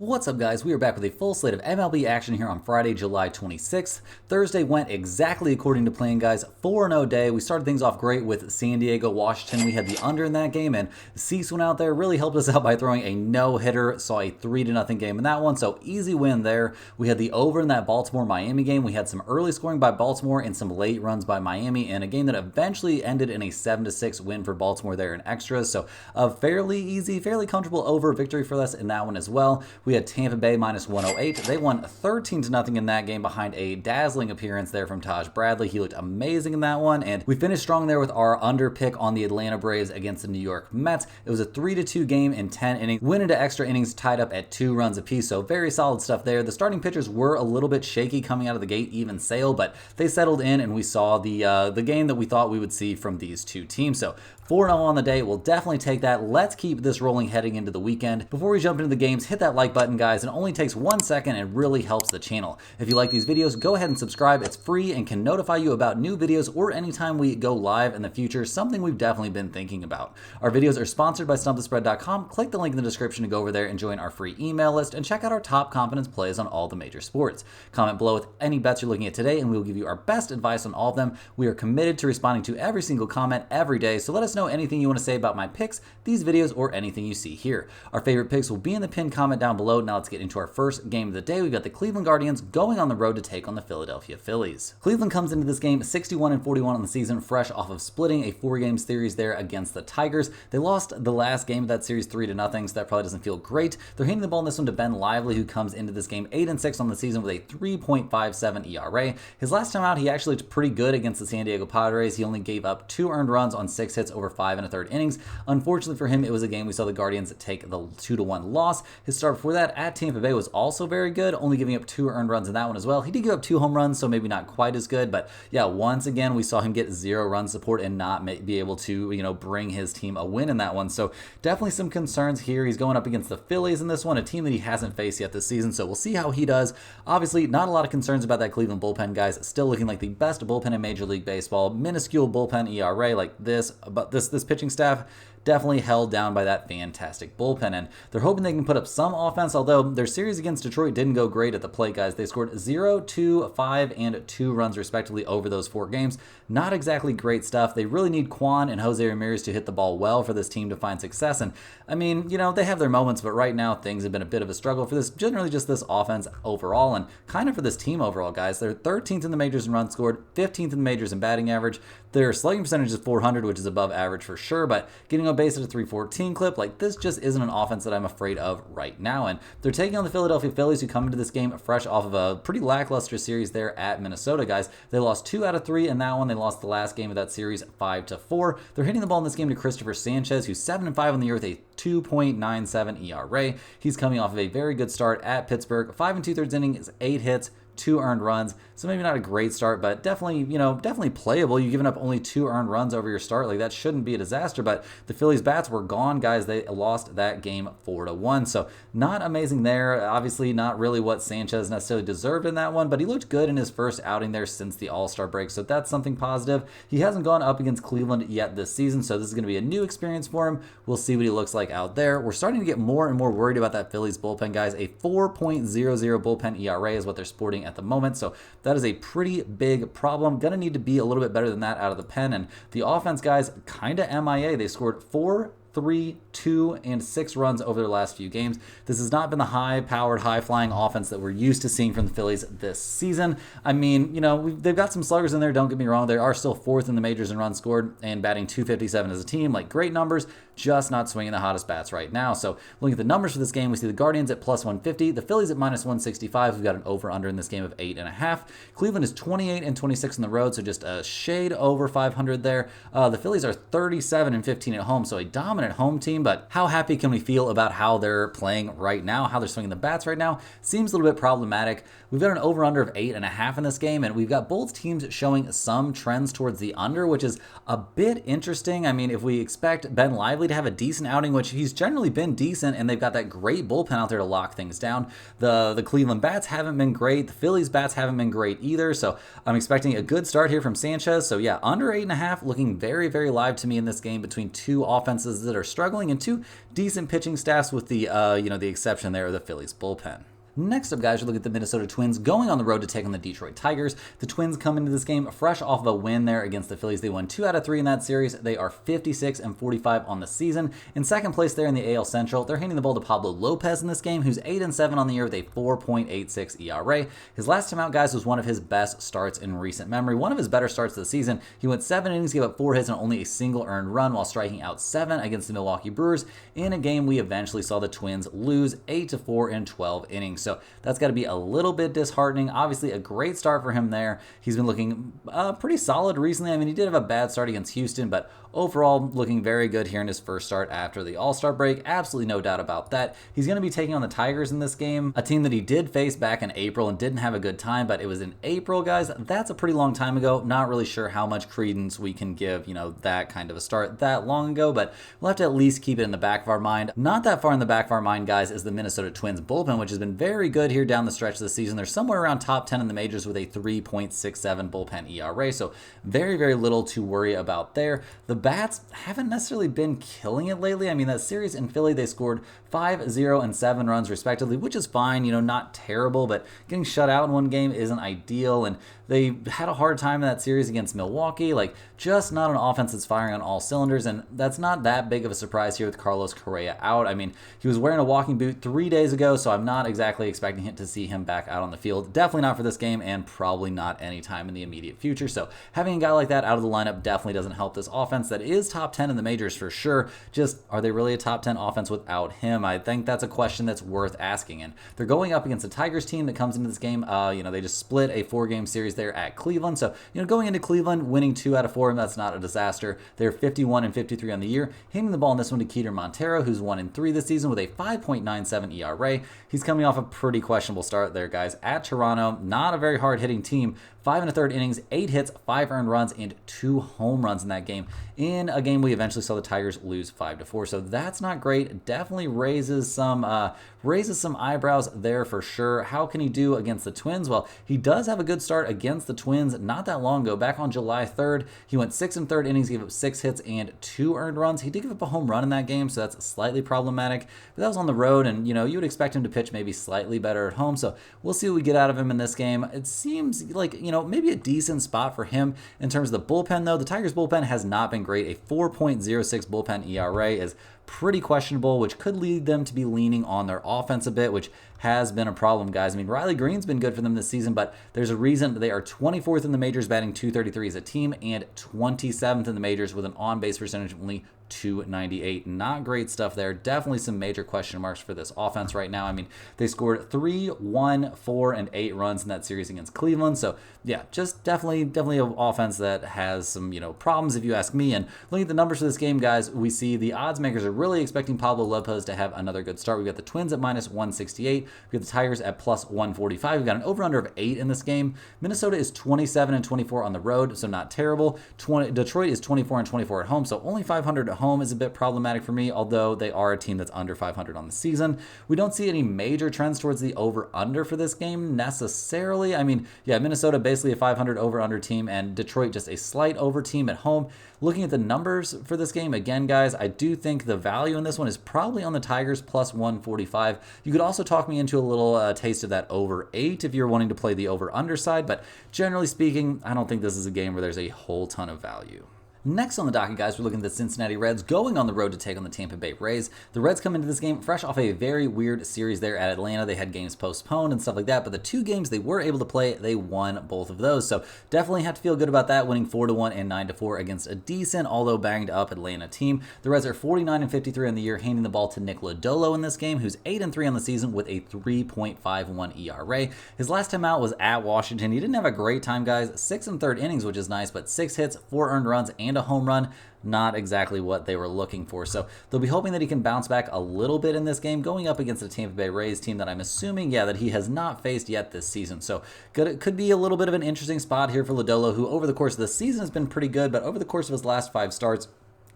What's up, guys? We are back with a full slate of MLB action here on Friday, July 26th. Thursday went exactly according to plan, guys. 4-0 day. We started things off great with San Diego, Washington. We had the under in that game, and Cease went out there, really helped us out by throwing a no-hitter. Saw a 3-0 game in that one, so easy win there. We had the over in that Baltimore-Miami game. We had some early scoring by Baltimore and some late runs by Miami, and a game that eventually ended in a 7-6 win for Baltimore there in extras. So a fairly easy, fairly comfortable over victory for us in that one as well. We had Tampa Bay minus 108. They won 13-0 in that game behind a dazzling appearance there from Taj Bradley. He looked amazing in that one, and we finished strong there with our under pick on the Atlanta Braves against the New York Mets. It was a 3-2 game in 10 innings. Went into extra innings tied up at 2 runs apiece, so very solid stuff there. The starting pitchers were a little bit shaky coming out of the gate, even Sale, but they settled in, and we saw the game that we thought we would see from these two teams. So 4-0 on the day. We'll definitely take that. Let's keep this rolling heading into the weekend. Before we jump into the games, hit that like button, guys. It only takes 1 second and really helps the channel. If you like these videos, go ahead and subscribe. It's free and can notify you about new videos or anytime we go live in the future, something we've definitely been thinking about. Our videos are sponsored by StumpTheSpread.com. Click the link in the description to go over there and join our free email list and check out our top confidence plays on all the major sports. Comment below with any bets you're looking at today, and we will give you our best advice on all of them. We are committed to responding to every single comment every day, so let us know anything you want to say about my picks, these videos, or anything you see here. Our favorite picks will be in the pinned comment down below. Now let's get into our first game of the day. We've got the Cleveland Guardians going on the road to take on the Philadelphia Phillies. Cleveland comes into this game 61-41 on the season, fresh off of splitting a 4-game series there against the Tigers. They lost the last game of that series 3-0, so that probably doesn't feel great. They're handing the ball in this one to Ben Lively, who comes into this game 8-6 on the season with a 3.57 ERA. His last time out, he actually looked pretty good against the San Diego Padres. He only gave up 2 earned runs on 6 hits over 5 1/3 innings. Unfortunately for him, it was a game we saw the Guardians take the 2-1 loss. His start before that at Tampa Bay was also very good, only giving up 2 earned runs in that one as well. He did give up 2 home runs, so maybe not quite as good, but yeah, once again, we saw him get 0 run support and not be able to, bring his team a win in that one. So definitely some concerns here. He's going up against the Phillies in this one, a team that he hasn't faced yet this season, so we'll see how he does. Obviously, not a lot of concerns about that Cleveland bullpen, guys. Still looking like the best bullpen in Major League Baseball. Minuscule bullpen ERA like this, but this pitching staff definitely held down by that fantastic bullpen, and they're hoping they can put up some offense, although their series against Detroit didn't go great at the plate, guys. They scored 0, 2, 5, and 2 runs respectively over those 4 games. Not exactly great stuff. They really need Quan and Jose Ramirez to hit the ball well for this team to find success, and I mean, they have their moments, but right now things have been a bit of a struggle for this, generally just this offense overall, and kind of for this team overall, guys. They're 13th in the majors in runs scored, 15th in the majors in batting average. Their slugging percentage is 400, which is above average for sure, but getting on base at a 314 clip, like this just isn't an offense that I'm afraid of right now. And they're taking on the Philadelphia Phillies, who come into this game fresh off of a pretty lackluster series there at Minnesota, guys. They lost 2 out of 3 in that one. They lost the last game of that series 5-4. They're hitting the ball in this game to Christopher Sanchez, who's 7-5 on the year with a 2.97 ERA. He's coming off of a very good start at Pittsburgh. 5 2/3 innings, 8 hits, 2 earned runs. So maybe not a great start, but definitely, definitely playable. You've given up only 2 earned runs over your start. Like, that shouldn't be a disaster, but the Phillies bats were gone, guys. They lost that game 4-1. So not amazing there. Obviously not really what Sanchez necessarily deserved in that one, but he looked good in his first outing there since the All-Star break. So that's something positive. He hasn't gone up against Cleveland yet this season, so this is going to be a new experience for him. We'll see what he looks like out there. We're starting to get more and more worried about that Phillies bullpen, guys. A 4.00 bullpen ERA is what they're sporting at the moment. So that is a pretty big problem. Gonna need to be a little bit better than that out of the pen. And the offense, guys, kind of MIA. They scored 4, 3, 2, and 6 runs over their last few games. This has not been the high-powered, high-flying offense that we're used to seeing from the Phillies this season. I mean, they've got some sluggers in there, don't get me wrong. They are still 4th in the majors in runs scored and batting .257 as a team. Like, great numbers, just not swinging the hottest bats right now. So looking at the numbers for this game, we see the Guardians at +150, the Phillies at -165. We've got an over-under in this game of 8.5. Cleveland is 28-26 on the road, so just a shade over 500 there. The Phillies are 37-15 at home, so a dominant home team, but how happy can we feel about how they're playing right now, how they're swinging the bats right now? Seems a little bit problematic. We've got an over-under of 8.5 in this game, and we've got both teams showing some trends towards the under, which is a bit interesting. I mean, if we expect Ben Lively to have a decent outing, which he's generally been decent, and they've got that great bullpen out there to lock things down. The Cleveland bats haven't been great. The Phillies bats haven't been great either, so I'm expecting a good start here from Sanchez. So yeah, under 8.5, looking very, very live to me in this game between two offenses that are struggling and two decent pitching staffs with the, the exception there of the Phillies bullpen. Next up, guys, we look at the Minnesota Twins going on the road to take on the Detroit Tigers. The Twins come into this game fresh off of a win there against the Phillies. They won 2 out of 3 in that series. They are 56-45 on the season. In second place there in the AL Central, they're handing the ball to Pablo Lopez in this game, who's 8-7 on the year with a 4.86 ERA. His last time out, guys, was one of his best starts in recent memory. One of his better starts of the season. He went 7 innings, gave up 4 hits, and only a single earned run while striking out 7 against the Milwaukee Brewers in a game we eventually saw the Twins lose 8-4 in 12 innings. So that's got to be a little bit disheartening. Obviously, a great start for him there. He's been looking pretty solid recently. I mean, he did have a bad start against Houston, but overall looking very good here in his first start after the All-Star break. Absolutely no doubt about that. He's going to be taking on the Tigers in this game, a team that he did face back in April and didn't have a good time, but it was in April, guys. That's a pretty long time ago. Not really sure how much credence we can give, that kind of a start that long ago, but we'll have to at least keep it in the back of our mind. Not that far in the back of our mind, guys, is the Minnesota Twins bullpen, which has been very good here down the stretch of the season. They're somewhere around top 10 in the majors with a 3.67 bullpen ERA, so very, very little to worry about there. The bats haven't necessarily been killing it lately. I mean, that series in Philly, they scored 5, 0, and 7 runs respectively, which is fine, not terrible, but getting shut out in one game isn't ideal, and they had a hard time in that series against Milwaukee, just not an offense that's firing on all cylinders, and that's not that big of a surprise here with Carlos Correa out. I mean, he was wearing a walking boot 3 days ago, so I'm not exactly expecting to see him back out on the field. Definitely not for this game, and probably not anytime in the immediate future, so having a guy like that out of the lineup definitely doesn't help this offense that is top 10 in the majors for sure. Just, are they really a top 10 offense without him? I think that's a question that's worth asking, and they're going up against a Tigers team that comes into this game, they just split a 4-game series there at Cleveland, so, going into Cleveland, winning 2 out of 4, that's not a disaster. They're 51-53 on the year, handing the ball in this one to Keeter Montero, who's 1-3 this season with a 5.97 ERA. He's coming off a pretty questionable start there, guys, at Toronto. Not a very hard-hitting team. 5 1/3 innings, 8 hits, 5 earned runs, and 2 home runs in that game. In a game we eventually saw the Tigers lose 5-4, so that's not great. Definitely raises some eyebrows there for sure. How can he do against the Twins? Well, he does have a good start against the Twins not that long ago. Back on July 3rd, he went 6 1/3 innings, gave up 6 hits and 2 earned runs. He did give up a home run in that game, so that's slightly problematic. But that was on the road, and you would expect him to pitch maybe slightly better at home. So we'll see what we get out of him in this game. It seems like maybe a decent spot for him in terms of the bullpen, though. The Tigers bullpen has not been great. A 4.06 bullpen ERA is pretty questionable, which could lead them to be leaning on their offense a bit, which has been a problem, guys. I mean, Riley Green's been good for them this season, but there's a reason they are 24th in the majors batting .233 as a team and 27th in the majors with an on-base percentage of only .298. Not great stuff there. Definitely some major question marks for this offense right now. I mean, they scored 3, 1, 4, and 8 runs in that series against Cleveland. So yeah, just definitely an offense that has some, problems if you ask me. And looking at the numbers for this game, guys, we see the odds makers are really expecting Pablo Lopez to have another good start. We've got the Twins at -168. We've got the Tigers at +145. We've got an over-under of 8 in this game. Minnesota is 27-24 on the road, so not terrible. Detroit is 24-24 at home, so only 500 at home is a bit problematic for me, although they are a team that's under 500 on the season. We don't see any major trends towards the over-under for this game necessarily. I mean, yeah, Minnesota basically a 500 over-under team, and Detroit just a slight over team at home. Looking at the numbers for this game, again, guys, I do think the value in this one is probably on the Tigers +145. You could also talk me into a little taste of that over 8 if you're wanting to play the over-under side, but generally speaking, I don't think this is a game where there's a whole ton of value. Next on the docket, guys, we're looking at the Cincinnati Reds going on the road to take on the Tampa Bay Rays. The Reds come into this game fresh off a very weird series there at Atlanta. They had games postponed and stuff like that, but the 2 games they were able to play, they won both of those. So definitely have to feel good about that, winning 4-1 and 9-4 against a decent, although banged up Atlanta team. The Reds are 49-53 on the year, handing the ball to Nick Lodolo in this game, who's 8-3 on the season with a 3.51 ERA. His last time out was at Washington. He didn't have a great time, guys. 6 1/3 innings, which is nice, but 6 hits, 4 earned runs, and a home run. Not exactly what they were looking for. So they'll be hoping that he can bounce back a little bit in this game, going up against the Tampa Bay Rays team that I'm assuming, that he has not faced yet this season. So could be a little bit of an interesting spot here for Lodolo, who over the course of the season has been pretty good, but over the course of his last 5 starts,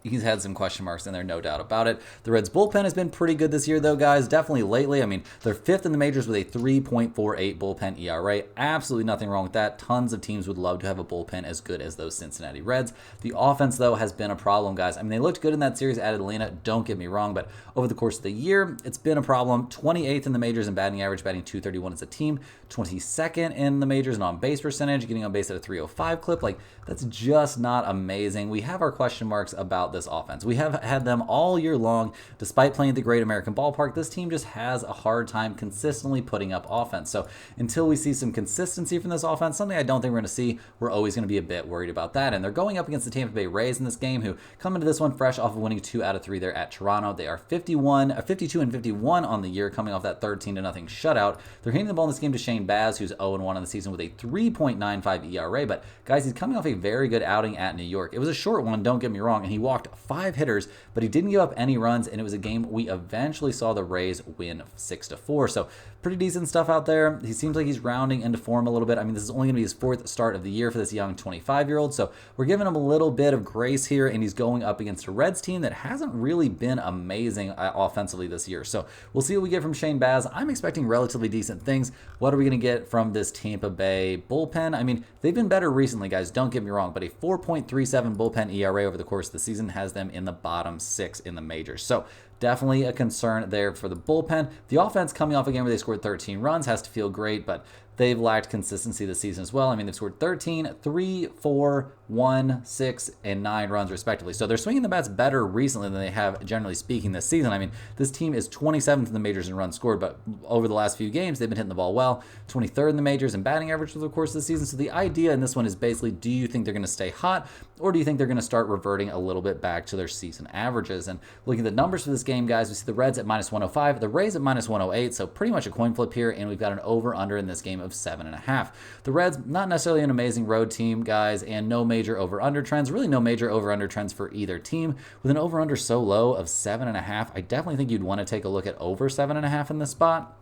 he's had some question marks in there, no doubt about it. The Reds bullpen has been pretty good this year, though, guys. Definitely lately. I mean, they're 5th in the majors with a 3.48 bullpen ERA. Absolutely nothing wrong with that. Tons of teams would love to have a bullpen as good as those Cincinnati Reds. The offense, though, has been a problem, guys. I mean, they looked good in that series at Atlanta, don't get me wrong, but over the course of the year, it's been a problem. 28th in the majors in batting average, batting .231 as a team. 22nd in the majors in on-base percentage, getting on base at a .305 clip. Like, that's just not amazing. We have our question marks about this offense. We have had them all year long. Despite playing at the Great American Ballpark, this team just has a hard time consistently putting up offense. So until we see some consistency from this offense, something I don't think we're going to see, we're always going to be a bit worried about that. And they're going up against the Tampa Bay Rays in this game, who come into this one fresh off of winning 2 out of 3 there at Toronto. They are 52-51 on the year, coming off that 13-0 shutout. They're handing the ball in this game to Shane Baz, who's 0-1 on the season with a 3.95 ERA. But guys, he's coming off a very good outing at New York. It was a short one, don't get me wrong, and he walked 5 hitters, but he didn't give up any runs, and it was a game we eventually saw the Rays win 6-4. So pretty decent stuff out there. He seems like he's rounding into form a little bit. I mean, this is only going to be his 4th start of the year for this young 25-year-old, so we're giving him a little bit of grace here, and he's going up against a Reds team that hasn't really been amazing offensively this year. So we'll see what we get from Shane Baz. I'm expecting relatively decent things. What are we going to get from this Tampa Bay bullpen? I mean, they've been better recently, guys, don't get me wrong, but a 4.37 bullpen ERA over the course of the season has them in the bottom 6 in the majors. So definitely a concern there for the bullpen. The offense, coming off a game where they scored 13 runs, has to feel great, but they've lacked consistency this season as well. I mean, they've scored 13, 3, 4, 1, 6, and 9 runs respectively. So they're swinging the bats better recently than they have, generally speaking, this season. I mean, this team is 27th in the majors in runs scored, but over the last few games, they've been hitting the ball well. 23rd in the majors in batting average over the course of the season. So the idea in this one is basically, do you think they're going to stay hot, or do you think they're going to start reverting a little bit back to their season averages? And looking at the numbers for this game, guys, we see the Reds at -105, the Rays at -108, so pretty much a coin flip here, and we've got an over-under in this game of 7.5. The Reds, not necessarily an amazing road team, guys, and no major over-under trends, really no major over-under trends for either team. With an over-under so low of 7.5, I definitely think you'd want to take a look at over 7.5 in this spot.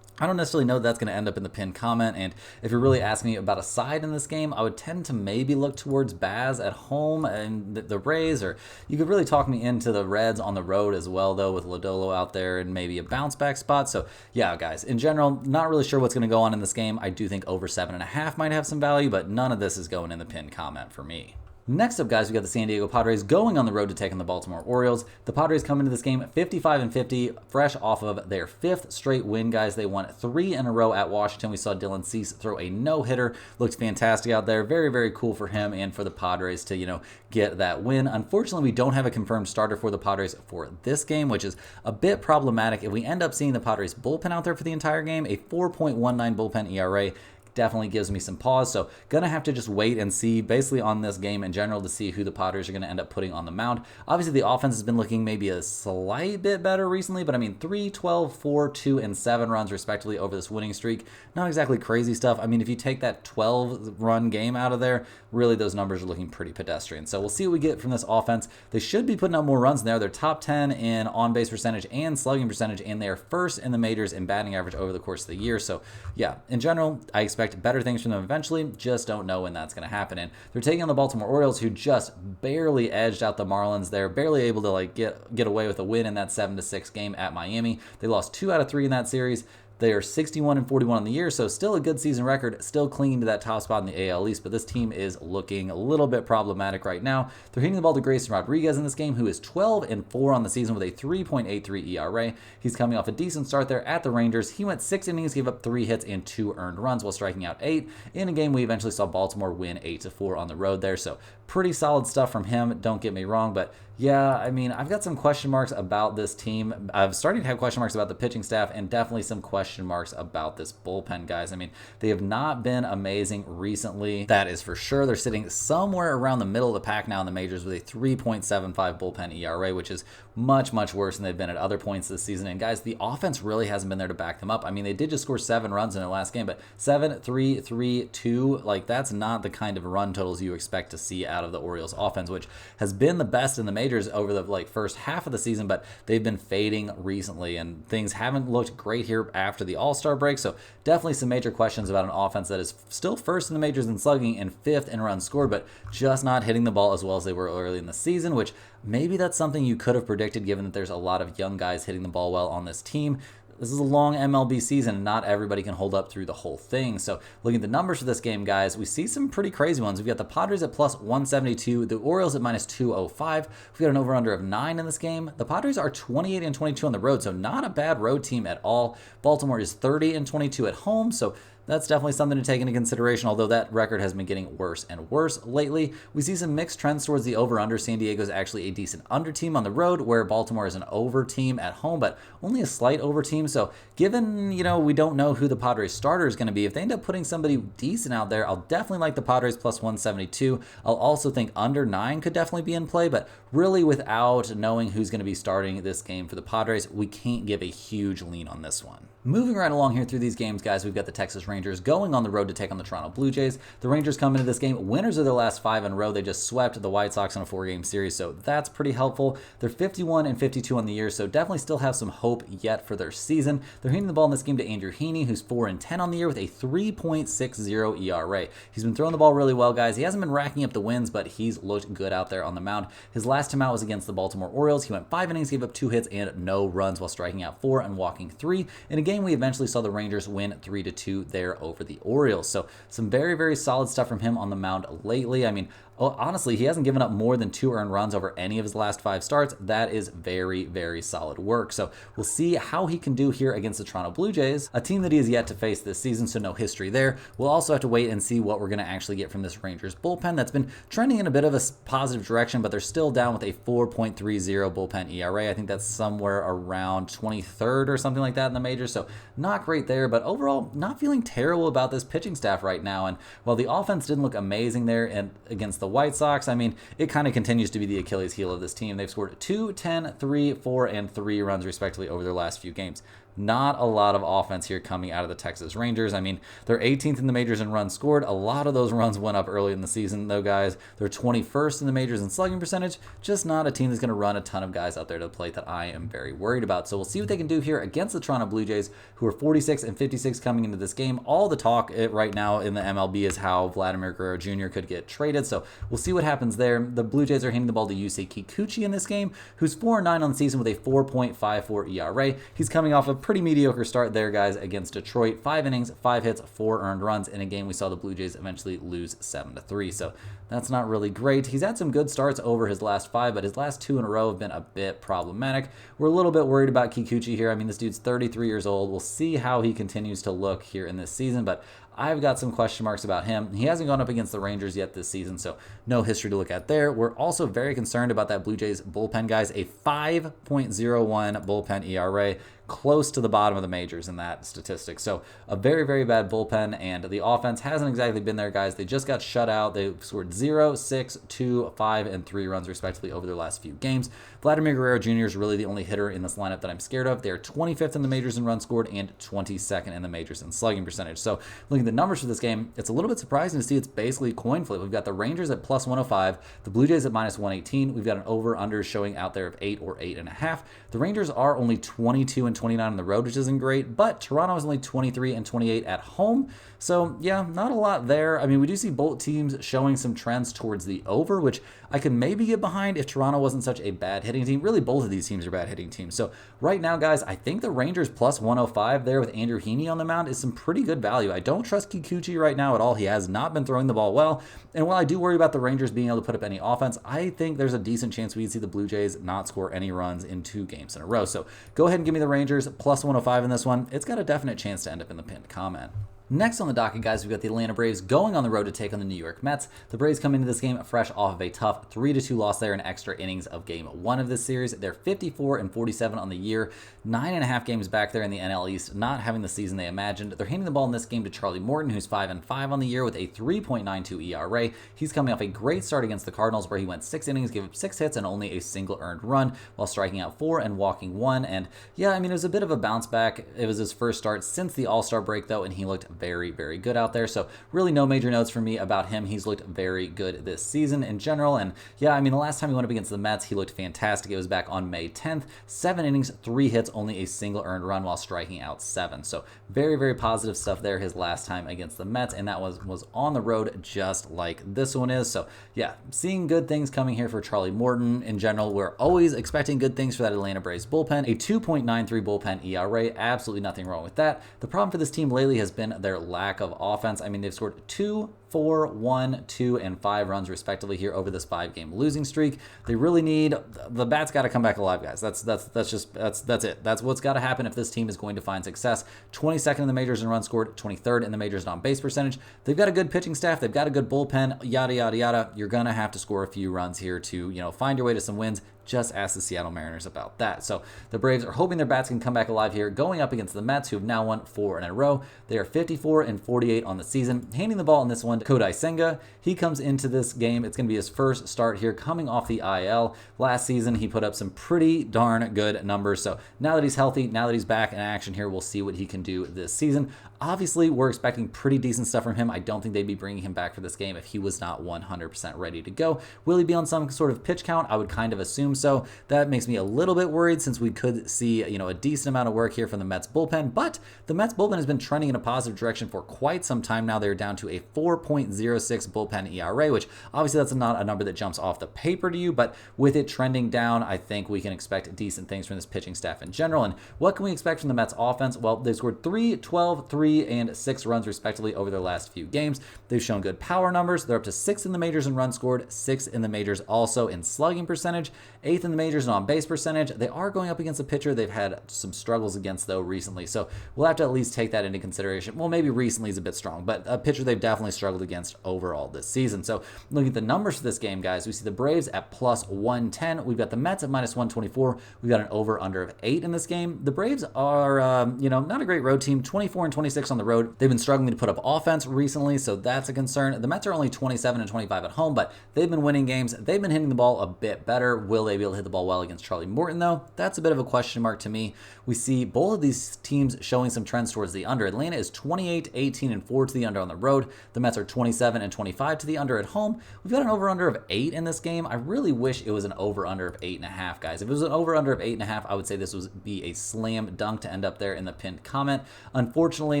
I don't necessarily know that's going to end up in the pinned comment, and if you're really asking me about a side in this game, I would tend to maybe look towards Baz at home and the Rays, or you could really talk me into the Reds on the road as well, though, with Lodolo out there and maybe a bounce back spot. So yeah, guys, in general, not really sure what's going to go on in this game. I do think over 7.5 might have some value, but none of this is going in the pinned comment for me. Next up, guys, we got the San Diego Padres going on the road to take on the Baltimore Orioles. The Padres come into this game 55-50, fresh off of their 5th straight win, guys. They won 3 in a row at Washington. We saw Dylan Cease throw a no-hitter. Looked fantastic out there. Very, very cool for him and for the Padres to, get that win. Unfortunately, we don't have a confirmed starter for the Padres for this game, which is a bit problematic. If we end up seeing the Padres bullpen out there for the entire game, a 4.19 bullpen ERA, definitely gives me some pause. So gonna have to just wait and see basically on this game in general to see who the Padres are gonna end up putting on the mound. Obviously the offense has been looking maybe a slight bit better recently, but I mean 3, 12, 4, 2, and 7 runs respectively over this winning streak. Not exactly crazy stuff. I mean, if you take that 12-run game out of there, really those numbers are looking pretty pedestrian. So we'll see what we get from this offense. They should be putting up more runs in there. They're top 10 in on-base percentage and slugging percentage, and they are 1st in the majors in batting average over the course of the year. So yeah, in general, I expect better things from them eventually, just don't know when that's going to happen. And they're taking on the Baltimore Orioles, who just barely edged out the Marlins. They're barely able to get away with a win in that 7-6 game at Miami. They lost 2 out of 3 in that series. They are 61-41 on the year, so still a good season record, still clinging to that top spot in the AL East, but this team is looking a little bit problematic right now. They're hitting the ball to Grayson Rodriguez in this game, who is 12-4 on the season with a 3.83 ERA. He's coming off a decent start there at the Rangers. He went 6 innings, gave up 3 hits and 2 earned runs while striking out 8 in a game we eventually saw Baltimore win 8-4 on the road there, so pretty solid stuff from him, don't get me wrong, but yeah, I mean, I've got some question marks about this team. I'm starting to have question marks about the pitching staff and definitely some question marks about this bullpen, guys. I mean, they have not been amazing recently. That is for sure. They're sitting somewhere around the middle of the pack now in the majors with a 3.75 bullpen ERA, which is much, much worse than they've been at other points this season. And guys, the offense really hasn't been there to back them up. I mean, they did just score 7 runs in their last game, but 7, 3, 3, 2, like that's not the kind of run totals you expect to see out of the Orioles offense, which has been the best in the majors majors over the first half of the season, but they've been fading recently, and things haven't looked great here after the All-Star break. So definitely some major questions about an offense that is still first in the majors in slugging and fifth in runs scored, but just not hitting the ball as well as they were early in the season, which maybe that's something you could have predicted given that there's a lot of young guys hitting the ball well on this team. This is a long MLB season, and not everybody can hold up through the whole thing. So looking at the numbers for this game, guys, we see some pretty crazy ones. We've got the Padres at plus 172, the Orioles at minus 205. We've got an over-under of 9 in this game. The Padres are 28 and 22 on the road, so not a bad road team at all. Baltimore is 30 and 22 at home, so that's definitely something to take into consideration, although that record has been getting worse and worse lately. We see some mixed trends towards the over-under. San Diego is actually a decent under team on the road, where Baltimore is an over team at home, but only a slight over team. So given, we don't know who the Padres starter is going to be, if they end up putting somebody decent out there, I'll definitely like the Padres plus 172. I'll also think under 9 could definitely be in play, but really without knowing who's going to be starting this game for the Padres, we can't give a huge lean on this one. Moving right along here through these games, guys, we've got the Texas Rangers going on the road to take on the Toronto Blue Jays. The Rangers come into this game winners of their last 5 in a row. They just swept the White Sox in a 4-game series, so that's pretty helpful. They're 51 and 52 on the year, so definitely still have some hope yet for their season. They're handing the ball in this game to Andrew Heaney, who's 4 and 10 on the year with a 3.60 ERA. He's been throwing the ball really well, guys. He hasn't been racking up the wins, but he's looked good out there on the mound. His last time out was against the Baltimore Orioles. He went 5 innings, gave up 2 hits and no runs while striking out 4 and walking 3. In a game we eventually saw the Rangers win 3-2 there over the Orioles. So some very, very solid stuff from him on the mound lately. I mean, honestly, he hasn't given up more than 2 earned runs over any of his last 5 starts. That is very, very solid work. So we'll see how he can do here against the Toronto Blue Jays, a team that he has yet to face this season, so no history there. We'll also have to wait and see what we're going to actually get from this Rangers bullpen that's been trending in a bit of a positive direction, but they're still down with a 4.30 bullpen ERA. I think that's somewhere around 23rd or something like that in the majors, so not great there, but overall, not feeling terrible about this pitching staff right now. And while the offense didn't look amazing there and against the White Sox, I mean, it kind of continues to be the Achilles heel of this team. They've scored 2, 10, 3, 4, and 3 runs respectively over their last few games. Not a lot of offense here coming out of the Texas Rangers. I mean, they're 18th in the majors in runs scored. A lot of those runs went up early in the season, though, guys. They're 21st in the majors in slugging percentage. Just not a team that's going to run a ton of guys out there to the plate that I am very worried about. So we'll see what they can do here against the Toronto Blue Jays, who are 46 and 56 coming into this game. All the talk right now in the MLB is how Vladimir Guerrero Jr. could get traded. So we'll see what happens there. The Blue Jays are handing the ball to Yusei Kikuchi in this game, who's 4-9 on the season with a 4.54 ERA. He's coming off a pretty mediocre start there, guys, against Detroit. 5 innings, 5 hits, 4 earned runs in a game we saw the Blue Jays eventually lose 7-3. So that's not really great. He's had some good starts over his last 5, but his last 2 in a row have been a bit problematic. We're a little bit worried about Kikuchi here. I mean, this dude's 33 years old. We'll see how he continues to look here in this season, but I've got some question marks about him. He hasn't gone up against the Rangers yet this season, so no history to look at there. We're also very concerned about that Blue Jays bullpen, guys. A 5.01 bullpen ERA, close to the bottom of the majors in that statistic. So a very, very bad bullpen, and the offense hasn't exactly been there, guys. They just got shut out. They scored 0, 6, 2, 5, and 3 runs respectively over their last few games. Vladimir Guerrero Jr. is really the only hitter in this lineup that I'm scared of. They're 25th in the majors in runs scored and 22nd in the majors in slugging percentage. So looking at the numbers for this game, it's a little bit surprising to see it's basically coin flip. We've got the Rangers at plus 105, the Blue Jays at minus 118. We've got an over-under showing out there of 8 or 8.5. The Rangers are only 22 and 29 on the road, which isn't great, but Toronto is only 23 and 28 at home. So yeah, not a lot there. I mean, we do see both teams showing some trends towards the over, which I could maybe get behind if Toronto wasn't such a bad hitting team. Really, both of these teams are bad hitting teams. So right now, guys, I think the Rangers plus 105 there with Andrew Heaney on the mound is some pretty good value. I don't trust Kikuchi right now at all. He has not been throwing the ball well. And while I do worry about the Rangers being able to put up any offense, I think there's a decent chance we can see the Blue Jays not score any runs in 2 games in a row. So go ahead and give me the Rangers plus 105 in this one. It's got a definite chance to end up in the pinned comment. Next on the docket, guys, we've got the Atlanta Braves going on the road to take on the New York Mets. The Braves come into this game fresh off of a tough 3-2 loss there in extra innings of Game 1 of this series. They're 54 and 47 on the year, 9.5 games back there in the NL East, not having the season they imagined. They're handing the ball in this game to Charlie Morton, who's 5-5 on the year with a 3.92 ERA. He's coming off a great start against the Cardinals, where he went 6 innings, gave up 6 hits, and only a single earned run, while striking out 4 and walking 1. And yeah, I mean, it was a bit of a bounce back. It was his first start since the All-Star break, though, and he looked very, very good out there. So really no major notes for me about him. He's looked very good this season in general. And yeah, I mean, the last time he went up against the Mets, he looked fantastic. It was back on May 10th. 7 innings, 3 hits, only a single earned run while striking out 7. So very, very positive stuff there his last time against the Mets. And that was on the road just like this one is. So yeah, seeing good things coming here for Charlie Morton in general. We're always expecting good things for that Atlanta Braves bullpen. A 2.93 bullpen ERA, absolutely nothing wrong with that. The problem for this team lately has been their lack of offense. I mean, they've scored 2, 4, 1, 2, and 5 runs respectively here over this 5-game losing streak. They really need the bats got to come back alive, guys. That's it. That's what's got to happen if this team is going to find success. 22nd in the majors in runs scored, 23rd in the majors in on-base percentage. They've got a good pitching staff. They've got a good bullpen. Yada yada yada. You're gonna have to score a few runs here to find your way to some wins. Just ask the Seattle Mariners about that. So the Braves are hoping their bats can come back alive here, going up against the Mets, who have now won 4 in a row. They are 54 and 48 on the season. Handing the ball in this one to Kodai Senga. He comes into this game. It's going to be his first start here, coming off the IL. Last season, he put up some pretty darn good numbers. So now that he's healthy, now that he's back in action here, we'll see what he can do this season. Obviously, we're expecting pretty decent stuff from him. I don't think they'd be bringing him back for this game if he was not 100% ready to go. Will he be on some sort of pitch count? I would kind of assume so. That makes me a little bit worried since we could see, a decent amount of work here from the Mets bullpen. But the Mets bullpen has been trending in a positive direction for quite some time now. They're down to a 4.06 bullpen ERA, which obviously that's not a number that jumps off the paper to you, but with it trending down, I think we can expect decent things from this pitching staff in general. And what can we expect from the Mets offense? Well, they've scored 3, 12, 3, and 6 runs respectively over their last few games. They've shown good power numbers. They're up to 6th in the majors in runs scored, 6th in the majors also in slugging percentage, 8th in the majors in on-base percentage. They are going up against a pitcher they've had some struggles against, though, recently. So we'll have to at least take that into consideration. Well, maybe recently is a bit strong, but a pitcher they've definitely struggled against overall this season. So looking at the numbers for this game, guys, we see the Braves at plus 110. We've got the Mets at minus 124. We've got an over-under of 8 in this game. The Braves are, not a great road team, 24 and 26 on the road. They've been struggling to put up offense recently, so that's a concern. The Mets are only 27 and 25 at home, but they've been winning games. They've been hitting the ball a bit better. Will they be able to hit the ball well against Charlie Morton, though? That's a bit of a question mark to me. We see both of these teams showing some trends towards the under. Atlanta is 28, 18, and 4 to the under on the road. The Mets are 27 and 25 to the under at home. We've got an over-under of 8 in this game. I really wish it was an over-under of 8.5, guys. If it was an over-under of 8.5, I would say this would be a slam dunk to end up there in the pinned comment. Unfortunately,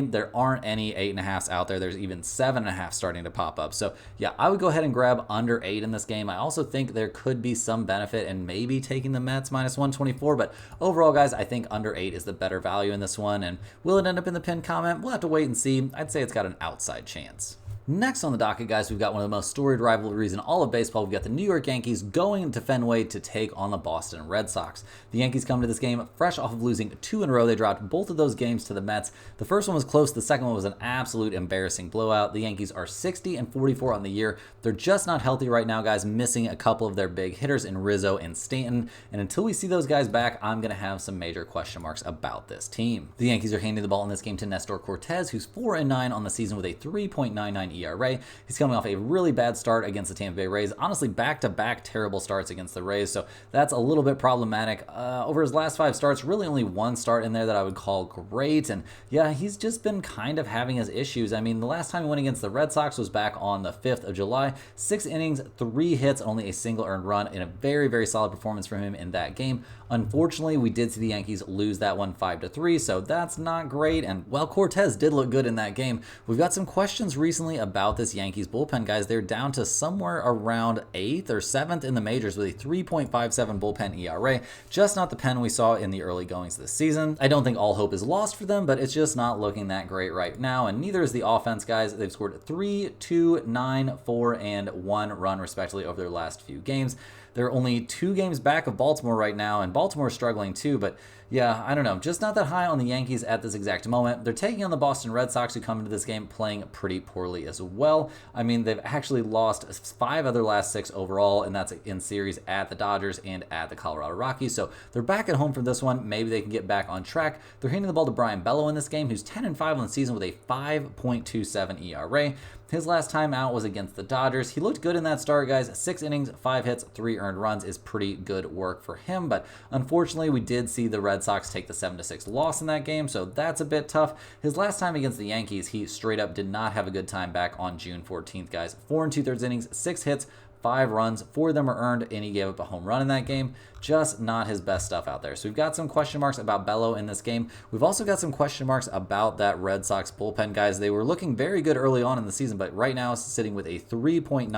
there aren't any 8.5s out there. There's even 7.5 starting to pop up. So yeah, I would go ahead and grab under 8 in this game. I also think there could be some benefit in maybe taking the Mets minus 124, but overall, guys, I think under 8 is the better value in this one. And will it end up in the pinned comment? We'll have to wait and see. I'd say it's got an outside chance. Next on the docket, guys, we've got one of the most storied rivalries in all of baseball. We've got the New York Yankees going to Fenway to take on the Boston Red Sox. The Yankees come to this game fresh off of losing 2 in a row. They dropped both of those games to the Mets. The first one was close. The second one was an absolute embarrassing blowout. The Yankees are 60 and 44 on the year. They're just not healthy right now, guys, missing a couple of their big hitters in Rizzo and Stanton. And until we see those guys back, I'm going to have some major question marks about this team. The Yankees are handing the ball in this game to Nestor Cortez, who's 4-9 on the season with a 3.99 ERA. He's coming off a really bad start against the Tampa Bay Rays. Honestly, back-to-back terrible starts against the Rays, so that's a little bit problematic. Over his last 5 starts, really only 1 start in there that I would call great, and yeah, he's just been kind of having his issues. I mean, the last time he went against the Red Sox was back on the 5th of July. 6 innings, 3 hits, only a single earned run, in a very, very solid performance from him in that game. Unfortunately, we did see the Yankees lose that one 5-3, so that's not great, and while Cortez did look good in that game, we've got some questions recently about this Yankees bullpen, guys. They're down to somewhere around 8th or 7th in the majors with a 3.57 bullpen ERA. Just not the pen we saw in the early goings this season. I don't think all hope is lost for them, but it's just not looking that great right now, and neither is the offense, guys. They've scored 3, 2, 9, 4, and 1 run respectively over their last few games. They're only 2 games back of Baltimore right now, and Baltimore's struggling too, but yeah, I don't know. Just not that high on the Yankees at this exact moment. They're taking on the Boston Red Sox, who come into this game playing pretty poorly as well. I mean, they've actually lost 5 of their last 6 overall, and that's in series at the Dodgers and at the Colorado Rockies. So they're back at home for this one. Maybe they can get back on track. They're handing the ball to Brian Bello in this game, who's 10-5 on the season with a 5.27 ERA. His last time out was against the Dodgers. He looked good in that start, guys. 6 innings, 5 hits, 3 earned runs is pretty good work for him. But unfortunately, we did see the Red Sox take the 7-6 loss in that game, so that's a bit tough. His last time against the Yankees, he straight up did not have a good time back on June 14th, guys. 4 2/3 innings, 6 hits, 5 runs, 4 of them were earned, and he gave up a home run in that game. Just not his best stuff out there. So we've got some question marks about Bello in this game. We've also got some question marks about that Red Sox bullpen, guys. They were looking very good early on in the season, but right now sitting with a 3.90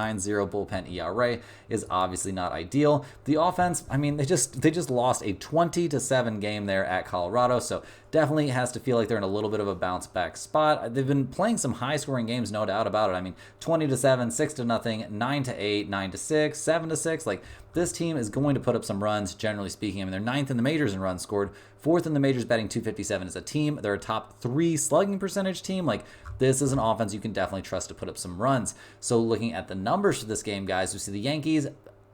bullpen ERA is obviously not ideal. The offense, I mean, they just lost a 20-7 game there at Colorado, so definitely has to feel like they're in a little bit of a bounce back spot. They've been playing some high scoring games, no doubt about it. I mean, 20-7, 6-0, 9-8, 9-6, 7-6. Like, this team is going to put up some runs, generally speaking. I mean, they're 9th in the majors in runs scored, 4th in the majors, batting .257 as a team. They're a top 3 slugging percentage team. Like, this is an offense you can definitely trust to put up some runs. So looking at the numbers for this game, guys, we see the Yankees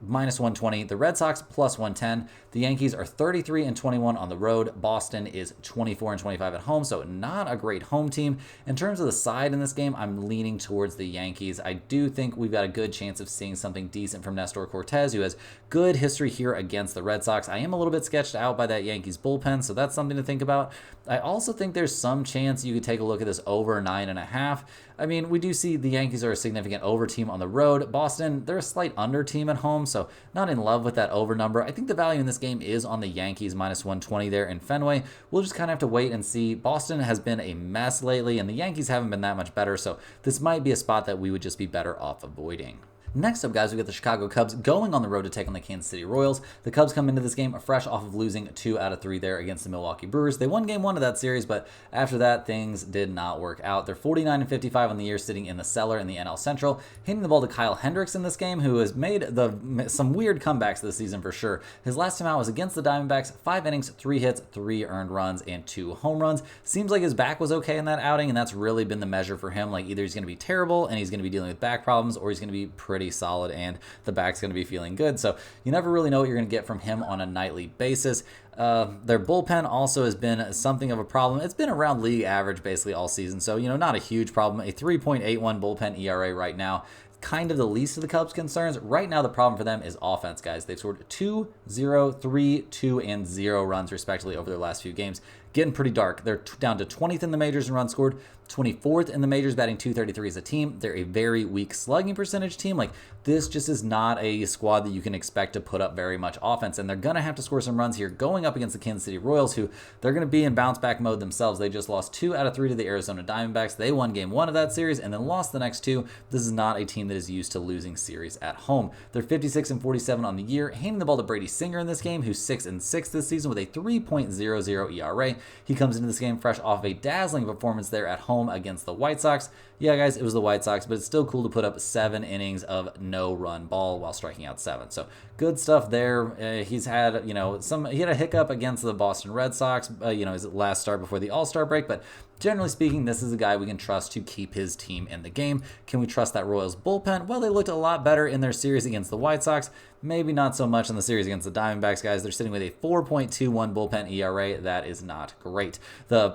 -120, the Red Sox +110. The Yankees are 33-21 on the road. Boston is 24-25 at home, so not a great home team. In terms of the side in this game, I'm leaning towards the Yankees. I do think we've got a good chance of seeing something decent from Nestor Cortez, who has good history here against the Red Sox. I am a little bit sketched out by that Yankees bullpen, so that's something to think about. I also think there's some chance you could take a look at this over 9.5. I mean, we do see the Yankees are a significant over team on the road. Boston, they're a slight under team at home, so not in love with that over number. I think the value in this game is on the Yankees -120 there in Fenway. We'll just kind of have to wait and see. Boston has been a mess lately, and the Yankees haven't been that much better, so this might be a spot that we would just be better off avoiding. Next up, guys, we got the Chicago Cubs going on the road to take on the Kansas City Royals. The Cubs come into this game fresh off of losing 2 out of 3 there against the Milwaukee Brewers. They won game 1 of that series, but after that, things did not work out. They're 49-55 on the year, sitting in the cellar in the NL Central. Hitting the ball to Kyle Hendricks in this game, who has made some weird comebacks this season for sure. His last time out was against the Diamondbacks, 5 innings, 3 hits, 3 earned runs, and 2 home runs. Seems like his back was okay in that outing, and that's really been the measure for him. Like, either he's going to be terrible and he's going to be dealing with back problems, or he's going to be pretty solid and the back's going to be feeling good. So you never really know what you're going to get from him on a nightly basis. Their bullpen also has been something of a problem. It's been around league average basically all season, so not a huge problem. A 3.81 bullpen ERA right now. Kind of the least of the Cubs' concerns. Right now, the problem for them is offense, guys. They've scored 2, 0, 3, 2, and 0 runs, respectively, over their last few games. Getting pretty dark. They're down to 20th in the majors in runs scored, 24th in the majors, batting .233 as a team. They're a very weak slugging percentage team. Like, this just is not a squad that you can expect to put up very much offense, and they're going to have to score some runs here going up against the Kansas City Royals, who they're going to be in bounce back mode themselves. They just lost 2 out of 3 to the Arizona Diamondbacks. They won game 1 of that series and then lost the next 2. This is not a team that is used to losing series at home. They're 56-47 on the year, handing the ball to Brady Singer in this game, who's 6-6 this season with a 3.00 ERA. He comes into this game fresh off of a dazzling performance there at home against the White Sox. Yeah, guys, it was the White Sox, but it's still cool to put up 7 innings of no-run ball while striking out 7. So good stuff there. He's had, he had a hiccup against the Boston Red Sox, his last start before the All-Star break, but generally speaking, this is a guy we can trust to keep his team in the game. Can we trust that Royals bullpen? Well, they looked a lot better in their series against the White Sox. Maybe not so much in the series against the Diamondbacks, guys. They're sitting with a 4.21 bullpen ERA. That is not great. The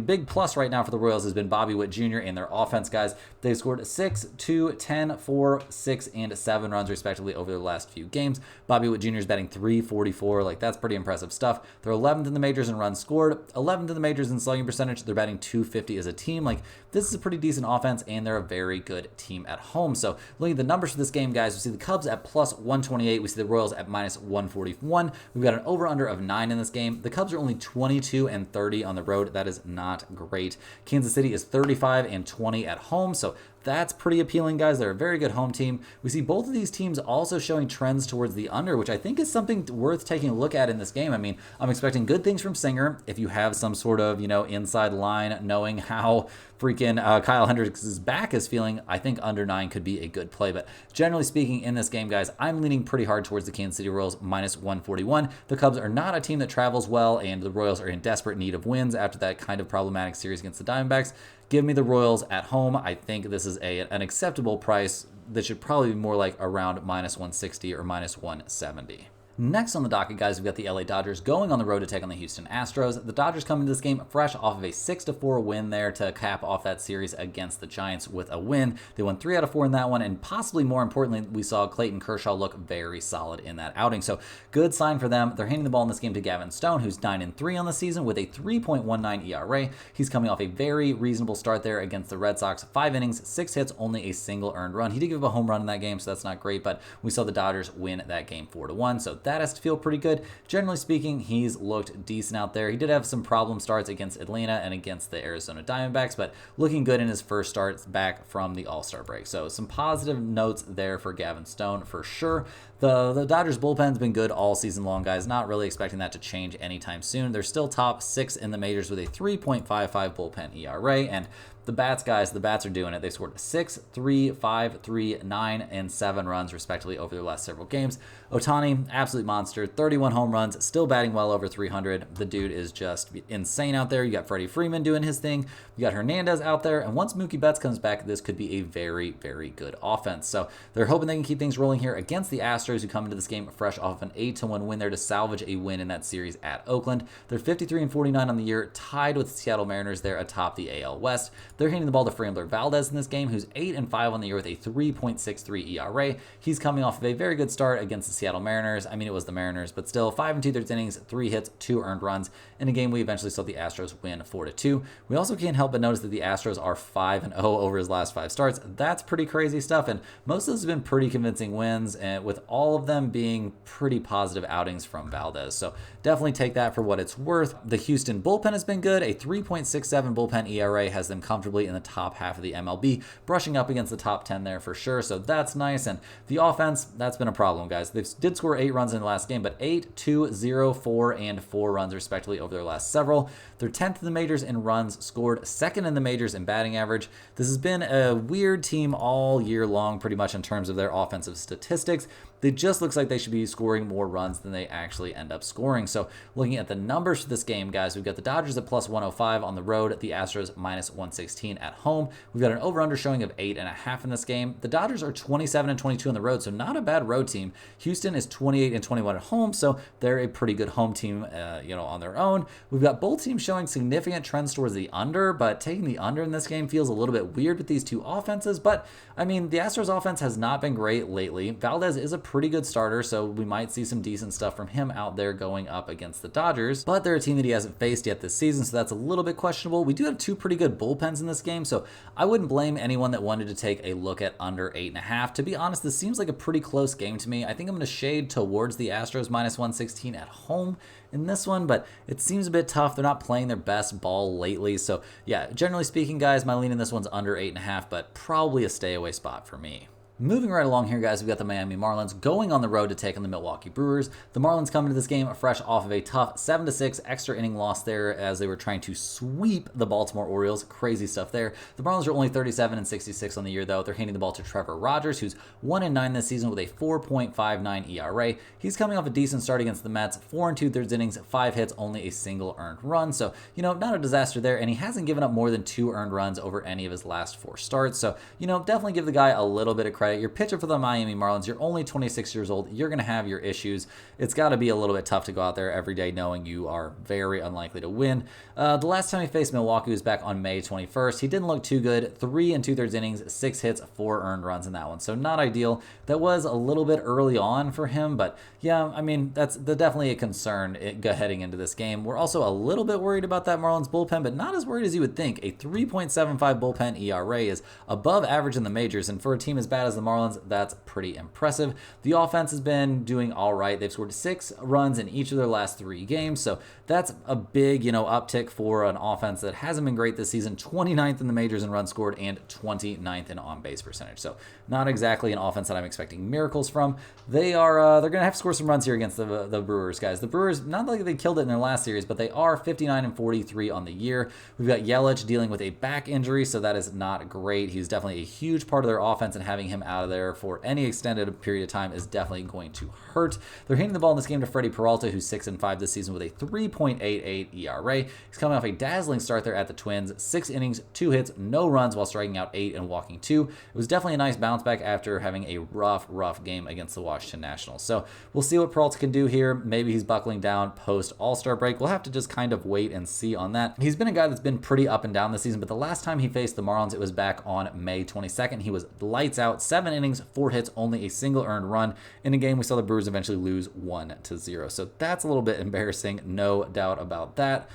big plus right now for the Royals has been Bobby Witt Jr. and their offense, guys. They've scored 6, 2, 10, 4, 6, and 7 runs, respectively, over their last few games. Bobby Witt Jr. is batting .344. Like, that's pretty impressive stuff. They're 11th in the majors in runs scored, 11th in the majors in slugging percentage. They're batting .250 as a team. Like, this is a pretty decent offense, and they're a very good team at home. So, looking at the numbers for this game, guys, we see the Cubs at +128. We see the Royals at -141. We've got an over-under of 9 in this game. The Cubs are only 22-30 on the road. That is not great. Kansas City is 35-20 at home, so that's pretty appealing, guys. They're a very good home team. We see both of these teams also showing trends towards the under, which I think is something worth taking a look at in this game. I mean, I'm expecting good things from Singer. If you have some sort of, inside line, knowing how freaking Kyle Hendricks' back is feeling, I think under 9 could be a good play. But generally speaking, in this game, guys, I'm leaning pretty hard towards the Kansas City Royals -141. The Cubs are not a team that travels well, and the Royals are in desperate need of wins after that kind of problematic series against the Diamondbacks. Give me the Royals at home. I think this is an acceptable price that should probably be more like around -160 or -170. Next on the docket, guys, we've got the LA Dodgers going on the road to take on the Houston Astros. The Dodgers come into this game fresh off of a 6-4 win there to cap off that series against the Giants with a win. They won 3 out of 4 in that one, and possibly more importantly, we saw Clayton Kershaw look very solid in that outing. So good sign for them. They're handing the ball in this game to Gavin Stone, who's 9-3 on the season with a 3.19 ERA. He's coming off a very reasonable start there against the Red Sox. 5 innings, 6 hits, only a single earned run. He did give up a home run in that game, so that's not great, but we saw the Dodgers win that game 4-1. So that has to feel pretty good. Generally speaking, he's looked decent out there. He did have some problem starts against Atlanta and against the Arizona Diamondbacks, but looking good in his first starts back from the All-Star break. So some positive notes there for Gavin Stone for sure. The Dodgers bullpen's been good all season long, guys. Not really expecting that to change anytime soon. They're still top 6 in the majors with a 3.55 bullpen ERA, and the bats, guys, the bats are doing it. They scored 6, 3, 5, 3, 9, and 7 runs, respectively, over their last several games. Ohtani, absolute monster, 31 home runs, still batting well over 300. The dude is just insane out there. You got Freddie Freeman doing his thing. You got Hernandez out there. And once Mookie Betts comes back, this could be a very, very good offense. So they're hoping they can keep things rolling here against the Astros, who come into this game fresh off an 8-1 win there to salvage a win in that series at Oakland. They're 53-49 on the year, tied with the Seattle Mariners there atop the AL West. They're handing the ball to Framber Valdez in this game, who's 8-5 on the year with a 3.63 ERA. He's coming off of a very good start against the Seattle Mariners. I mean, it was the Mariners, but still 5 2/3 innings, 3 hits, 2 earned runs in a game we eventually saw the Astros win 4-2. We also can't help but notice that the Astros are 5-0 over his last 5 starts. That's pretty crazy stuff, and most of those have been pretty convincing wins, and with all of them being pretty positive outings from Valdez. So definitely take that for what it's worth. The Houston bullpen has been good. A 3.67 bullpen ERA has them comfortably in the top half of the MLB, brushing up against the top 10 there for sure. So that's nice. And the offense, that's been a problem, guys. They did score 8 runs in the last game, but 8, 2, 0, 4, and 4 runs respectively over their last several. They're 10th in the majors in runs scored, 2nd in the majors in batting average. This has been a weird team all year long, pretty much in terms of their offensive statistics. It just looks like they should be scoring more runs than they actually end up scoring. So looking at the numbers for this game, guys, we've got the Dodgers at plus 105 on the road, the Astros minus 116 at home. We've got an over-under showing of 8.5 in this game. The Dodgers are 27-22 on the road, so not a bad road team. Houston is 28-21 at home, so they're a pretty good home team, on their own. We've got both teams showing significant trends towards the under, but taking the under in this game feels a little bit weird with these two offenses. But I mean, the Astros offense has not been great lately. Valdez is a pretty good starter, so we might see some decent stuff from him out there going up against the Dodgers, but they're a team that he hasn't faced yet this season, so that's a little bit questionable. We do have 2 pretty good bullpens in this game, so I wouldn't blame anyone that wanted to take a look at under 8.5. To be honest, this seems like a pretty close game to me. I think I'm going to shade towards the Astros minus 116 at home in this one, but it seems a bit tough. They're not playing their best ball lately, so yeah, generally speaking, guys, my lean in this one's under 8.5, but probably a stay away spot for me. Moving right along here, guys, we've got the Miami Marlins going on the road to take on the Milwaukee Brewers. The Marlins come into this game fresh off of a tough 7-6 extra inning loss there as they were trying to sweep the Baltimore Orioles. Crazy stuff there. The Marlins are only 37-66 on the year, though. They're handing the ball to Trevor Rogers, who's 1-9 this season with a 4.59 ERA. He's coming off a decent start against the Mets, 4 2/3 innings, 5 hits, only a single earned run. So, not a disaster there, and he hasn't given up more than 2 earned runs over any of his last 4 starts. So, definitely give the guy a little bit of credit. You're pitching for the Miami Marlins. You're only 26 years old. You're going to have your issues. It's got to be a little bit tough to go out there every day knowing you are very unlikely to win. The last time he faced Milwaukee was back on May 21st. He didn't look too good. 3 2/3 innings, 6 hits, 4 earned runs in that one. So not ideal. That was a little bit early on for him, but yeah, I mean, that's definitely a concern heading into this game. We're also a little bit worried about that Marlins bullpen, but not as worried as you would think. A 3.75 bullpen ERA is above average in the majors, and for a team as bad as the Marlins, that's pretty impressive. The offense has been doing all right. They've scored 6 runs in each of their last 3 games, so that's a big, uptick for an offense that hasn't been great this season. 29th in the majors in runs scored and 29th in on-base percentage. So not exactly an offense that I'm expecting miracles from. They're going to have to score some runs here against the Brewers, guys. The Brewers, not like they killed it in their last series, but they are 59-43 on the year. We've got Yelich dealing with a back injury, so that is not great. He's definitely a huge part of their offense, and having him out of there for any extended period of time is definitely going to hurt. They're handing the ball in this game to Freddie Peralta, who's 6-5 this season with a 3.88 ERA. He's coming off a dazzling start there at the Twins. 6 innings, 2 hits, no runs while striking out 8 and walking 2. It was definitely a nice bounce back after having a rough game against the Washington Nationals. So we'll see what Peralta can do here. Maybe he's buckling down post All-Star break. We'll have to just kind of wait and see on that. He's been a guy that's been pretty up and down this season, but the last time he faced the Marlins, it was back on May 22nd. He was lights out, 7 innings, 4 hits, only a single earned run. In a game, we saw the Brewers eventually lose 1-0. So that's a little bit embarrassing, no doubt about that.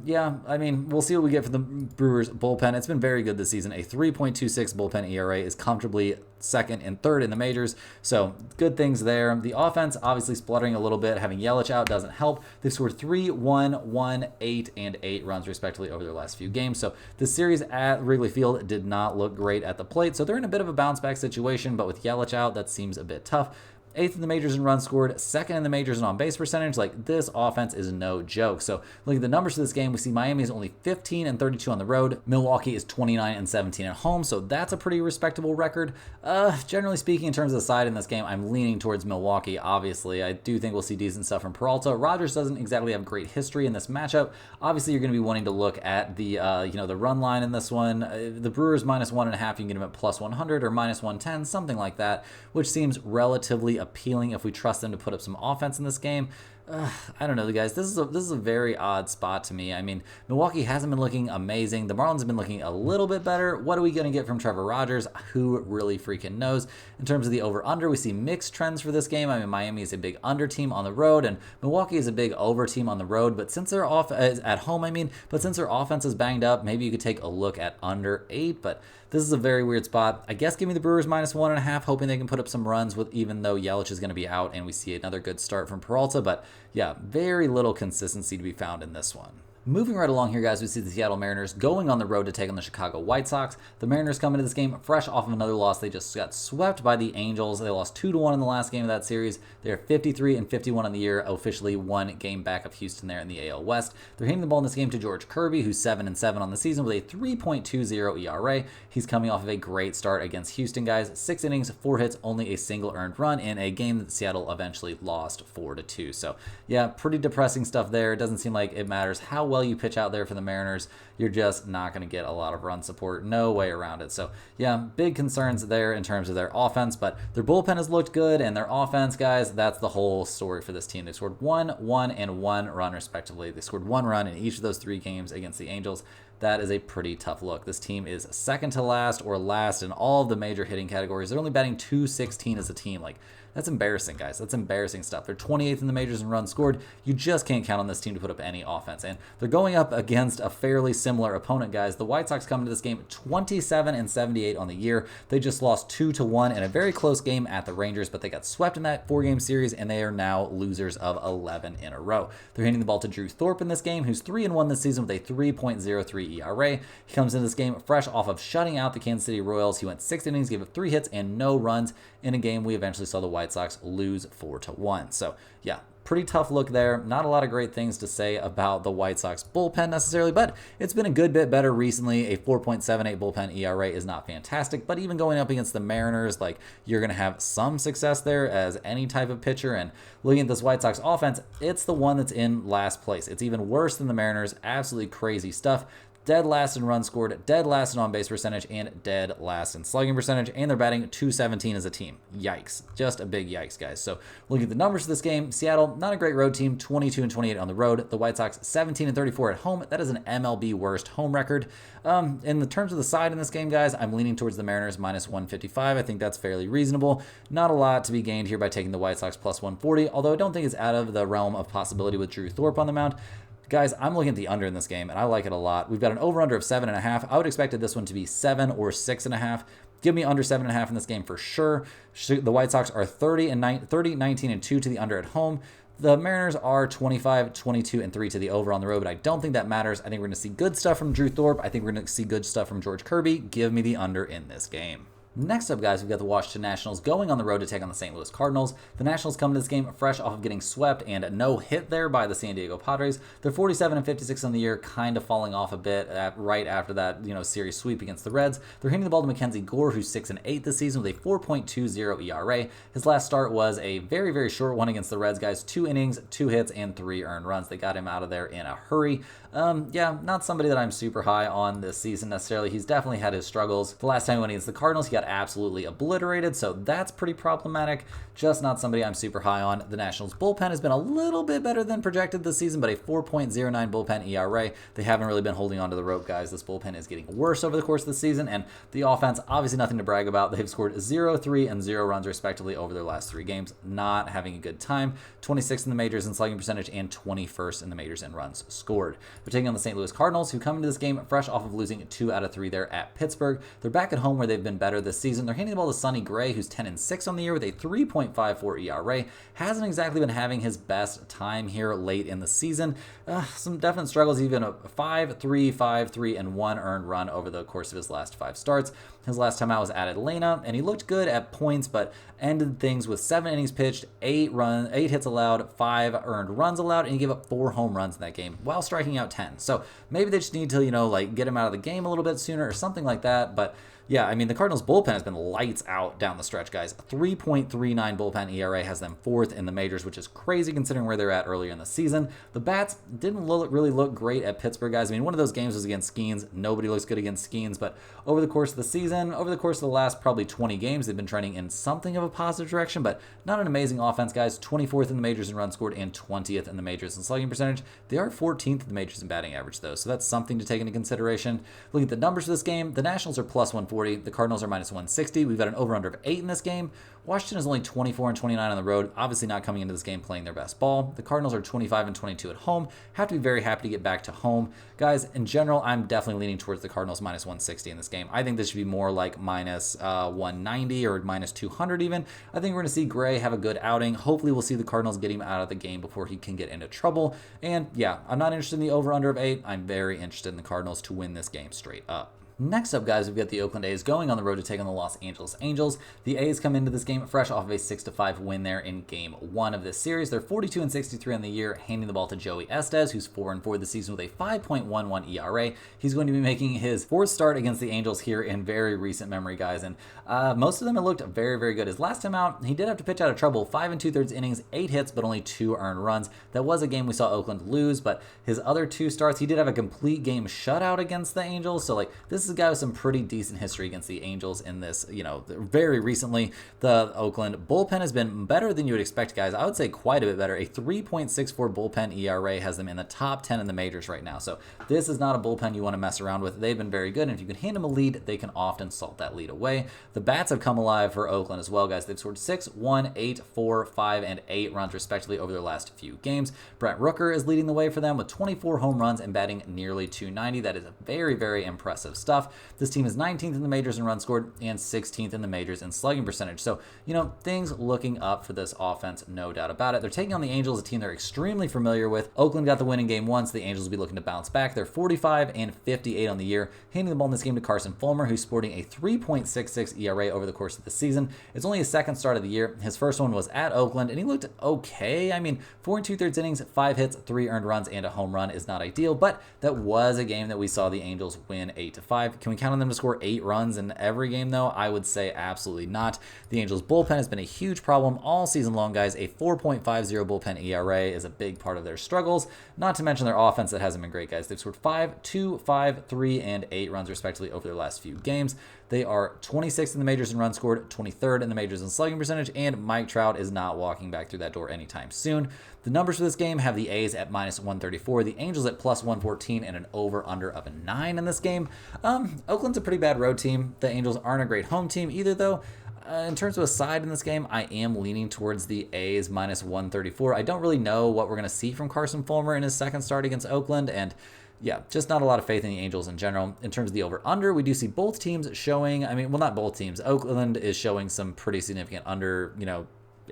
Yeah, I mean, we'll see what we get for the Brewers bullpen. It's been very good this season. A 3.26 bullpen ERA is comfortably second and third in the majors. So good things there. The offense obviously spluttering a little bit. Having Yelich out doesn't help. They've scored 3, 1, 1, 8, and 8 runs respectively over their last few games. So the series at Wrigley Field did not look great at the plate. So they're in a bit of a bounce back situation, but with Yelich out, that seems a bit tough. 8th in the majors in runs scored, 2nd in the majors in on-base percentage. Like, this offense is no joke. So looking at the numbers for this game, we see Miami is only 15-32 on the road. Milwaukee is 29-17 at home, so that's a pretty respectable record. Generally speaking, in terms of the side in this game, I'm leaning towards Milwaukee, obviously. I do think we'll see decent stuff from Peralta. Rogers doesn't exactly have great history in this matchup. Obviously, you're going to be wanting to look at the the run line in this one. The Brewers -1.5, you can get them at +100 or -110, something like that, which seems relatively appealing if we trust them to put up some offense in this game. I don't know, guys. This is a very odd spot to me. I mean, Milwaukee hasn't been looking amazing. The Marlins have been looking a little bit better. What are we going to get from Trevor Rogers? Who really freaking knows? In terms of the over-under, we see mixed trends for this game. I mean, Miami is a big under team on the road, and Milwaukee is a big over team on the road. But since they're off at home, but since their offense is banged up, maybe you could take a look at under 8. But this is a very weird spot. I guess give me the Brewers -1.5, hoping they can put up some runs with, even though Yelich is going to be out, and we see another good start from Peralta. But yeah, very little consistency to be found in this one. Moving right along here, guys, we see the Seattle Mariners going on the road to take on the Chicago White Sox. The Mariners come into this game fresh off of another loss. They just got swept by the Angels. They lost 2-1 in the last game of that series. They're 53-51 on the year, officially 1 game back of Houston there in the AL West. They're hitting the ball in this game to George Kirby, who's 7-7 on the season with a 3.20 ERA. He's coming off of a great start against Houston, guys. 6 innings, 4 hits, only a single earned run in a game that Seattle eventually lost 4-2. So yeah, pretty depressing stuff there. It doesn't seem like it matters how well you pitch out there for the Mariners. You're just not going to get a lot of run support. No way around it. So yeah, big concerns there in terms of their offense, but their bullpen has looked good, and their offense, guys, that's the whole story for this team. They scored 1, 1, and 1 run respectively. They scored 1 run in each of those 3 games against the Angels. That is a pretty tough look. This team is second to last or last in all of the major hitting categories. They're only batting .216 as a team. Like, that's embarrassing, guys. That's embarrassing stuff. They're 28th in the majors in runs scored. You just can't count on this team to put up any offense. And they're going up against a fairly similar opponent, guys. The White Sox come into this game 27-78 on the year. They just lost 2-1 in a very close game at the Rangers, but they got swept in that 4-game series, and they are now losers of 11 in a row. They're handing the ball to Drew Thorpe in this game, who's 3-1 this season with a 3.03 ERA. He comes into this game fresh off of shutting out the Kansas City Royals. He went 6 innings, gave up 3 hits and no runs in a game we eventually saw the White Sox lose 4-1. So yeah, pretty tough look there. Not a lot of great things to say about the White Sox bullpen necessarily, but it's been a good bit better recently. A 4.78 bullpen ERA is not fantastic, but even going up against the Mariners, like, you're going to have some success there as any type of pitcher. And looking at this White Sox offense, it's the one that's in last place. It's even worse than the Mariners. Absolutely crazy stuff. Dead last in runs scored, dead last in on-base percentage, and dead last in slugging percentage, and they're batting .217 as a team. Yikes. Just a big yikes, guys. So looking at the numbers for this game, Seattle, not a great road team, 22-28 on the road. The White Sox, 17-34 at home. That is an MLB worst home record. In the terms of the side in this game, guys, I'm leaning towards the Mariners -155. I think that's fairly reasonable. Not a lot to be gained here by taking the White Sox +140, although I don't think it's out of the realm of possibility with Drew Thorpe on the mound. Guys, I'm looking at the under in this game, and I like it a lot. We've got an over-under of 7.5. I would expect this one to be 7 or 6.5. Give me under 7.5 in this game for sure. The White Sox are 19-2 to the under at home. The Mariners are 25-22-3 to the over on the road, but I don't think that matters. I think we're going to see good stuff from Drew Thorpe. I think we're going to see good stuff from George Kirby. Give me the under in this game. Next up, guys, we've got the Washington Nationals going on the road to take on the St. Louis Cardinals. The Nationals come to this game fresh off of getting swept and no hit there by the San Diego Padres. They're 47 and 56 on the year, kind of falling off a bit right after that series sweep against the Reds. They're handing the ball to Mackenzie Gore, who's 6 and 8 this season with a 4.20 ERA. His last start was a very, very short one against the Reds, guys. 2 innings, 2 hits, and 3 earned runs. They got him out of there in a hurry. Not somebody that I'm super high on this season necessarily. He's definitely had his struggles. The last time he went against the Cardinals, he got absolutely obliterated, so that's pretty problematic. Just not somebody I'm super high on. The Nationals bullpen has been a little bit better than projected this season, but a 4.09 bullpen ERA. They haven't really been holding onto the rope, guys. This bullpen is getting worse over the course of the season, and the offense, obviously nothing to brag about. They've scored 0, 3, and 0 runs respectively over their last 3 games. Not having a good time. 26th in the majors in slugging percentage and 21st in the majors in runs scored. They're taking on the St. Louis Cardinals, who come into this game fresh off of losing 2 out of 3 there at Pittsburgh. They're back at home where they've been better this season. They're handing the ball to Sonny Gray, who's 10 and 6 on the year with a 3.54 ERA. Hasn't exactly been having his best time here late in the season. Some definite struggles, even a 5-3, 5-3, and 1 earned run over the course of his last 5 starts. His last time out was at Atlanta, and he looked good at points, but ended things with 7 innings pitched, 8 hits allowed, 5 earned runs allowed, and he gave up 4 home runs in that game while striking out 10. So maybe they just need to, get him out of the game a little bit sooner or something like that, but yeah, I mean, the Cardinals bullpen has been lights out down the stretch, guys. 3.39 bullpen ERA has them 4th in the majors, which is crazy considering where they're at earlier in the season. The bats didn't really look great at Pittsburgh, guys. I mean, one of those games was against Skeens. Nobody looks good against Skeens, but over the course of the season, over the course of the last probably 20 games, they've been trending in something of a positive direction, but not an amazing offense, guys. 24th in the majors in runs scored and 20th in the majors in slugging percentage. They are 14th in the majors in batting average, though, so that's something to take into consideration. Looking at the numbers for this game, the Nationals are plus 140. The Cardinals are minus 160. We've got an over-under of 8 in this game. Washington is only 24 and 29 on the road, obviously not coming into this game playing their best ball. The Cardinals are 25 and 22 at home. Have to be very happy to get back to home. Guys, in general, I'm definitely leaning towards the Cardinals minus 160 in this game. I think this should be more like minus 190 or minus 200 even. I think we're going to see Gray have a good outing. Hopefully we'll see the Cardinals get him out of the game before he can get into trouble. And yeah, I'm not interested in the over-under of 8. I'm very interested in the Cardinals to win this game straight up. Next up, guys, we've got the Oakland A's going on the road to take on the Los Angeles Angels. The A's come into this game fresh off of a 6-5 win there in Game 1 of this series. They're 42 and 63 on the year, handing the ball to Joey Estes, who's 4 and 4 this season with a 5.11 ERA. He's going to be making his 4th start against the Angels here in very recent memory, guys, and most of them have looked very, very good. His last time out, he did have to pitch out of trouble. 5 2/3 innings, 8 hits, but only 2 earned runs. That was a game we saw Oakland lose, but his other 2 starts, he did have a complete game shutout against the Angels. So, this is a guy with some pretty decent history against the Angels in this, very recently. The Oakland bullpen has been better than you would expect, guys. I would say quite a bit better. A 3.64 bullpen ERA has them in the top 10 in the majors right now. So this is not a bullpen you want to mess around with. They've been very good, and if you can hand them a lead, they can often salt that lead away. The bats have come alive for Oakland as well, guys. They've scored 6, 1, 8, 4, 5, and 8 runs respectively over their last few games. Brent Rooker is leading the way for them with 24 home runs and batting nearly 290. That is very, very impressive stuff. This team is 19th in the majors in runs scored and 16th in the majors in slugging percentage. So, things looking up for this offense, no doubt about it. They're taking on the Angels, a team they're extremely familiar with. Oakland got the win in Game 1, so the Angels will be looking to bounce back. They're 45 and 58 on the year, handing the ball in this game to Carson Fulmer, who's sporting a 3.66 ERA over the course of the season. It's only his 2nd start of the year. His first one was at Oakland, and he looked okay. I mean, 4 2/3 innings, 5 hits, 3 earned runs, and a home run is not ideal, but that was a game that we saw the Angels win 8-5. Can we count on them to score 8 runs in every game, though? I would say absolutely not. The Angels bullpen has been a huge problem all season long, guys. A 4.50 bullpen ERA is a big part of their struggles, not to mention their offense that hasn't been great, guys. They've scored 5, 2, 5, 3, and 8 runs respectively over their last few games. They are 26th in the majors in runs scored, 23rd in the majors in slugging percentage, and Mike Trout is not walking back through that door anytime soon. The numbers for this game have the A's at minus 134, the Angels at plus 114, and an over-under of a 9 in this game. Oakland's a pretty bad road team. The Angels aren't a great home team either, though. In terms of a side in this game, I am leaning towards the A's minus 134. I don't really know what we're going to see from Carson Fulmer in his 2nd start against Oakland, and yeah, just not a lot of faith in the Angels in general. In terms of the over-under, we do see both teams showing, not both teams. Oakland is showing some pretty significant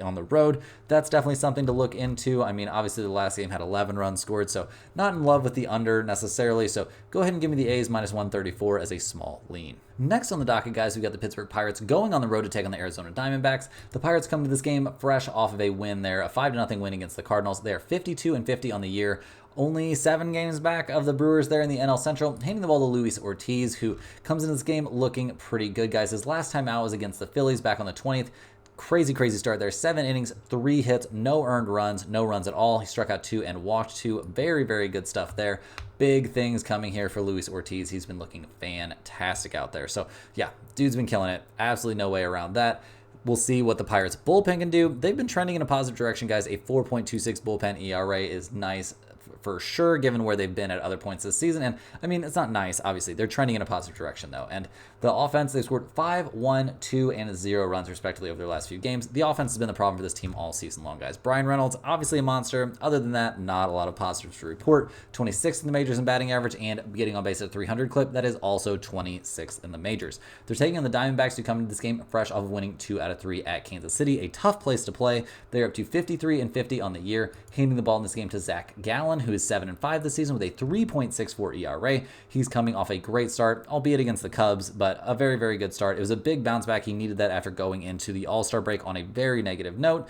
on the road. That's definitely something to look into. I mean, obviously the last game had 11 runs scored, so not in love with the under necessarily. So go ahead and give me the A's minus 134 as a small lean. Next on the docket, guys, we got the Pittsburgh Pirates going on the road to take on the Arizona Diamondbacks. The Pirates come to this game fresh off of a win there, a 5-0 win against the Cardinals. They are 52-50 on the year. Only 7 games back of the Brewers there in the NL Central, handing the ball to Luis Ortiz, who comes into this game looking pretty good, guys. His last time out was against the Phillies back on the 20th. Crazy start there. 7 innings, 3 hits, no earned runs, no runs at all. He struck out 2 and walked 2. Very, very good stuff there. Big things coming here for Luis Ortiz. He's been looking fantastic out there. So, yeah, dude's been killing it. Absolutely no way around that. We'll see what the Pirates bullpen can do. They've been trending in a positive direction, guys. A 4.26 bullpen ERA is nice for sure, given where they've been at other points this season. And I mean, it's not nice, obviously. They're trending in a positive direction, though. And the offense, they've scored 5, 1, 2, and 0 runs, respectively, over their last few games. The offense has been the problem for this team all season long, guys. Brian Reynolds, obviously a monster. Other than that, not a lot of positives to report. 26th in the majors in batting average and getting on base at a 300 clip. That is also 26th in the majors. They're taking on the Diamondbacks, who come into this game fresh off of winning 2 out of 3 at Kansas City. A tough place to play. They're up to 53-50 on the year, handing the ball in this game to Zach Gallen, who is 7-5 this season with a 3.64 ERA. He's coming off a great start, albeit against the Cubs, but a very, very good start. It was a big bounce back. He needed that after going into the All-Star break on a very negative note.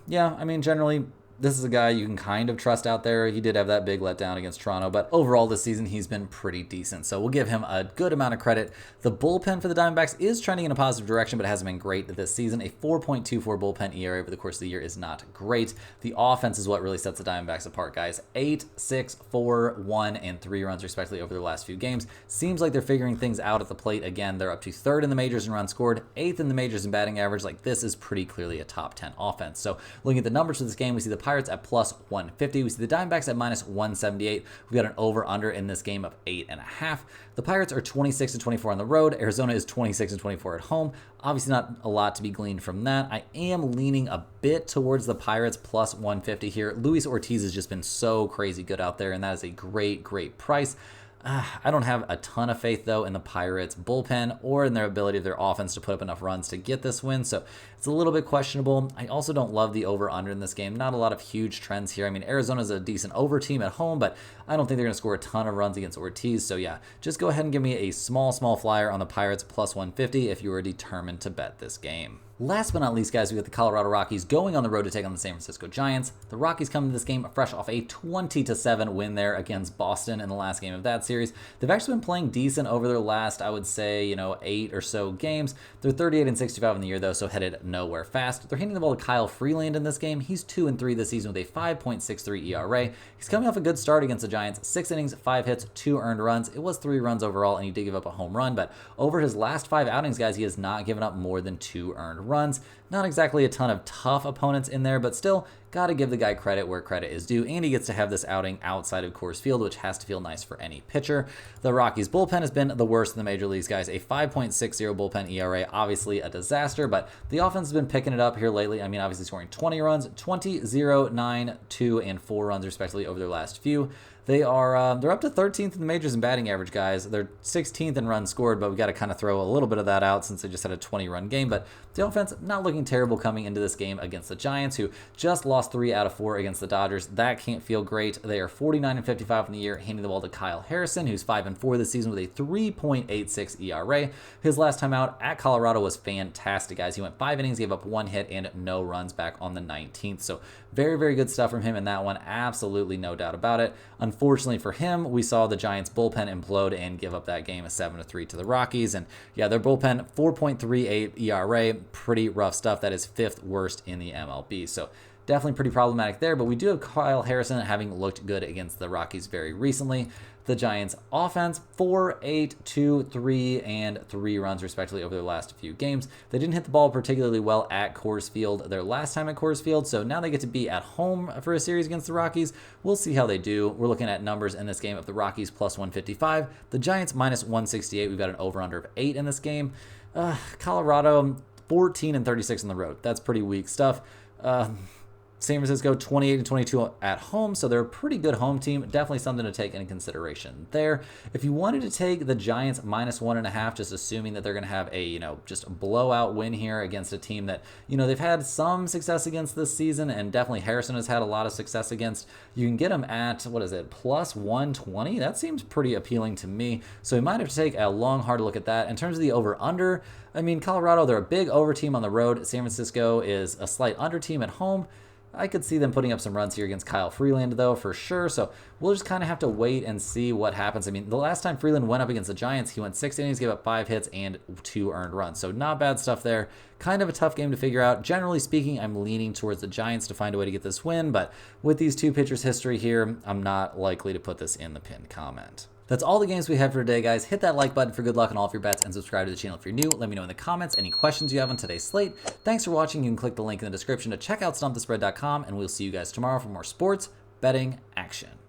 Yeah, I mean, generally, this is a guy you can kind of trust out there. He did have that big letdown against Toronto, but overall this season he's been pretty decent. So we'll give him a good amount of credit. The bullpen for the Diamondbacks is trending in a positive direction, but it hasn't been great this season. A 4.24 bullpen ERA over the course of the year is not great. The offense is what really sets the Diamondbacks apart, guys. 8, 6, 4, 1, and 3 runs respectively over their last few games. Seems like they're figuring things out at the plate again. They're up to 3rd in the majors in runs scored, 8th in the majors in batting average. Like, this is pretty clearly a top 10 offense. So looking at the numbers for this game, we see the Pirates at plus 150. We see the Diamondbacks at minus 178. We've got an over-under in this game of 8.5. The Pirates are 26-24 on the road. Arizona is 26-24 at home. Obviously not a lot to be gleaned from that. I am leaning a bit towards the Pirates plus 150 here. Luis Ortiz has just been so crazy good out there, and that is a great, great price. I don't have a ton of faith, though, in the Pirates' bullpen or in their ability of their offense to put up enough runs to get this win, so it's a little bit questionable. I also don't love the over-under in this game. Not a lot of huge trends here. I mean, Arizona's a decent over team at home, but I don't think they're going to score a ton of runs against Ortiz, so yeah, just go ahead and give me a small flyer on the Pirates plus 150 if you are determined to bet this game. Last but not least, guys, we got the Colorado Rockies going on the road to take on the San Francisco Giants. The Rockies come to this game fresh off a 20-7 win there against Boston in the last game of that series. They've actually been playing decent over their last, I would say, 8 or so games. They're 38-65 in the year, though, so headed nowhere fast. They're handing the ball to Kyle Freeland in this game. He's 2-3 this season with a 5.63 ERA. He's coming off a good start against the Giants. 6 innings, 5 hits, 2 earned runs. It was 3 runs overall, and he did give up a home run, but over his last 5 outings, guys, he has not given up more than 2 earned runs. Not exactly a ton of tough opponents in there, but still, got to give the guy credit where credit is due, and he gets to have this outing outside of Coors Field, which has to feel nice for any pitcher. The Rockies' bullpen has been the worst in the major leagues, guys. A 5.60 bullpen ERA, obviously a disaster, but the offense has been picking it up here lately. I mean, obviously scoring 20 runs, 20, 0, 9, 2, and 4 runs, respectively, over their last few. They're up to 13th in the majors in batting average, guys. They're 16th in runs scored, but we got to kind of throw a little bit of that out since they just had a 20-run game. But the offense not looking terrible coming into this game against the Giants, who just lost 3 out of 4 against the Dodgers. That can't feel great. They are 49-55 in the year, handing the ball to Kyle Harrison, who's 5-4 this season with a 3.86 ERA. His last time out at Colorado was fantastic, guys. He went 5 innings, gave up 1 hit, and no runs back on the 19th. So very, very good stuff from him in that one. Absolutely no doubt about it. Unfortunately for him, we saw the Giants bullpen implode and give up that game a 7-3 to the Rockies. And yeah, their bullpen, 4.38 ERA, pretty rough stuff. That is 5th worst in the MLB. So definitely pretty problematic there, but we do have Kyle Harrison having looked good against the Rockies very recently. The Giants offense, 4, 8, 2, 3, and 3 runs respectively over their last few games. They didn't hit the ball particularly well at Coors Field their last time at Coors Field, so now they get to be at home for a series against the Rockies. We'll see how they do. We're looking at numbers in this game of the Rockies plus 155, the Giants minus 168. We've got an over-under of 8 in this game. Colorado, 14-36 on the road. That's pretty weak stuff. San Francisco 28-22 at home, so they're a pretty good home team. Definitely something to take into consideration there. If you wanted to take the Giants -1.5, just assuming that they're going to have a, just a blowout win here against a team that, they've had some success against this season, and definitely Harrison has had a lot of success against, you can get them at, +120. That seems pretty appealing to me. So we might have to take a long, hard look at that. In terms of the over-under, I mean, Colorado, they're a big over team on the road. San Francisco is a slight under team at home. I could see them putting up some runs here against Kyle Freeland, though, for sure. So we'll just kind of have to wait and see what happens. I mean, the last time Freeland went up against the Giants, he went 6 innings, gave up 5 hits, and 2 earned runs. So not bad stuff there. Kind of a tough game to figure out. Generally speaking, I'm leaning towards the Giants to find a way to get this win. But with these two pitchers' history here, I'm not likely to put this in the pinned comment. That's all the games we have for today, guys. Hit that like button for good luck on all of your bets and subscribe to the channel if you're new. Let me know in the comments any questions you have on today's slate. Thanks for watching. You can click the link in the description to check out stumpthespread.com, and we'll see you guys tomorrow for more sports betting action.